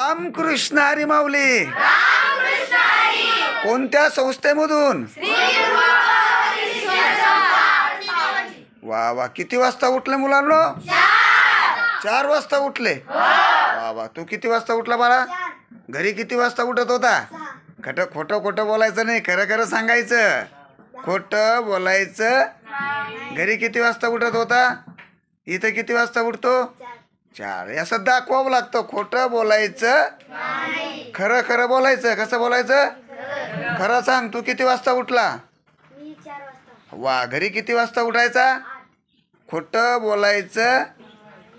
रामकृष्ण हरी माऊली. कोणत्या संस्थेमधून? वा वा. किती वाजता उठले मुलांनो? 4 वाजता उठले. वा वा. तू किती वाजता उठला बाळा? घरी किती वाजता उठत होता? खोटं बोलायचं नाही, खरं खरं सांगायचं. खोटं बोलायचं. घरी किती वाजता उठत होता? इथं किती वाजता उठतो? 4. असं दाखवावं लागतं. खोटं बोलायचं, खरं खरं बोलायचं. कसं बोलायचं? खरं सांग. तू किती वाजता उठला? वा. घरी किती वाजता उठायचा? खोटं बोलायचं.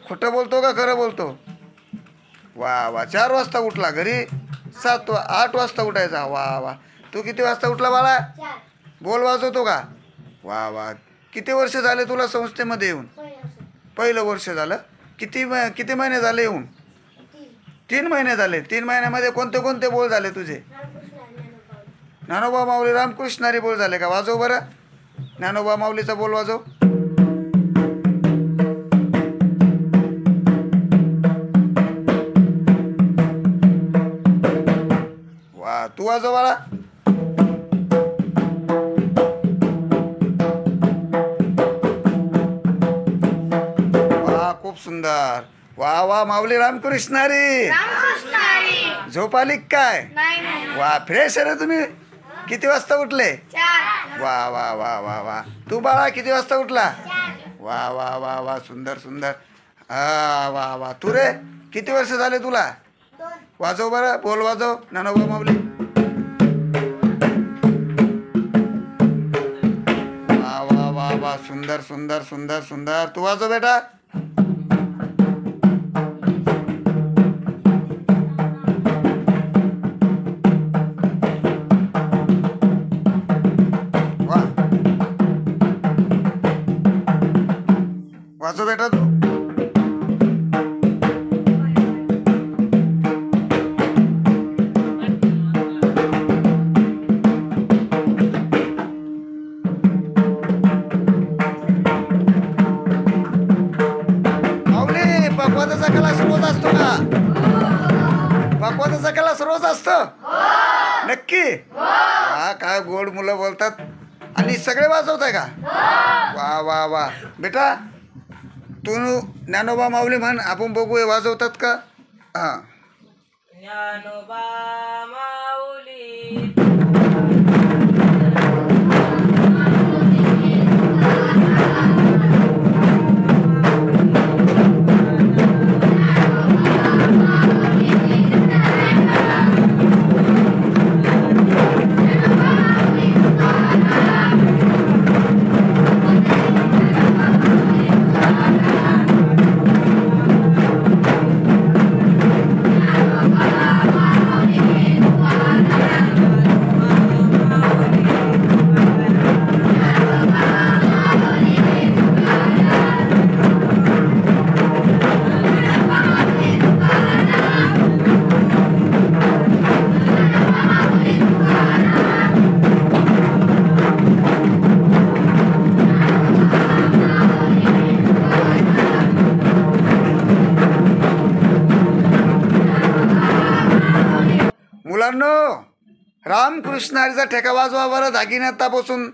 खोटं बोलतो का खरं बोलतो? वा वा. 4 वाजता उठला. घरी 8 वाजता उठायचा. वा वा. तू किती वाजता उठला बाळा? बोल वाजवतो का? वा वा. किती वर्ष झाले तुला संस्थेमध्ये येऊन? पहिलं वर्ष झालं. किती महिने झाले येऊन? 3 महिने झाले. 3 महिन्यामध्ये कोणते कोणते बोल झाले तुझे? ज्ञानोबा माऊली रामकृष्ण हरी बोल झाले का? वाजव बरं. ज्ञानोबा माऊलीचा बोल वाजव. वा. तू वाजव बाळा. वा. खूप सुंदर. वा वा. माऊली रामकृष्ण हरी. झोप आली काय? वा. फ्रेश आहे रे तुम्ही. किती वाजता उठले? वा वा वा वा वा. तू बाळा किती वाजता उठला? वा वा वा वा. सुंदर सुंदर. वा वा. तू रे किती वर्ष झाले तुला? वाजव बरं. बोल वाजव. ज्ञानोबा माऊली. वा वा वा वा. सुंदर सुंदर सुंदर सुंदर. तू वाजव बेटा. वाजव बेटा तू. माऊली पकवानाचा क्लास रोज असतो का? पकवानाचा क्लास रोज असतो? नक्की? हा. काय गोड मुलं बोलतात. आणि सगळे वाजवताय का? वा वा वा. बेटा तू ज्ञानोबा माऊली म्हण. आपण बघू हे वाजवतात का? हां. ज्ञानोबा माऊली. मुलांनो रामकृष्ण हरीचा ठेका वाजवा बरं. दागिन्यात बसून.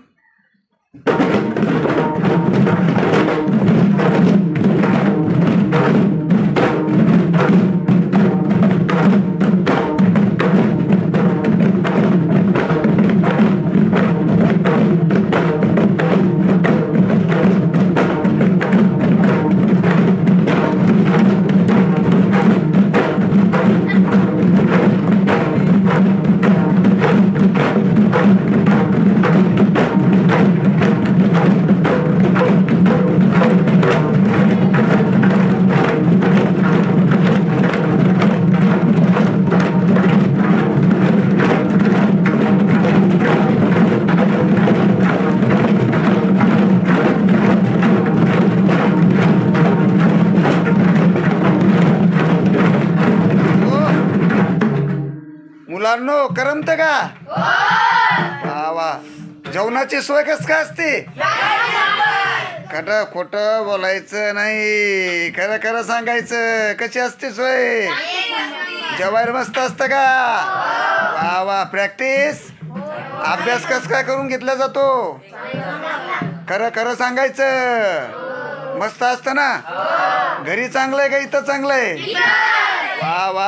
मुलांनो करमत का? वा वा. जेवणाची सोय कस काय असते? खोटं बोलायचं नाही, खरं खरं सांगायचं. कशी असते सोय? जेवायला मस्त असतं का? वा वा. प्रॅक्टिस अभ्यास कस काय करून घेतला जातो? खरं खरं सांगायचं. मस्त असतं ना? घरी चांगलं आहे का इथं चांगलं आहे? वा वा.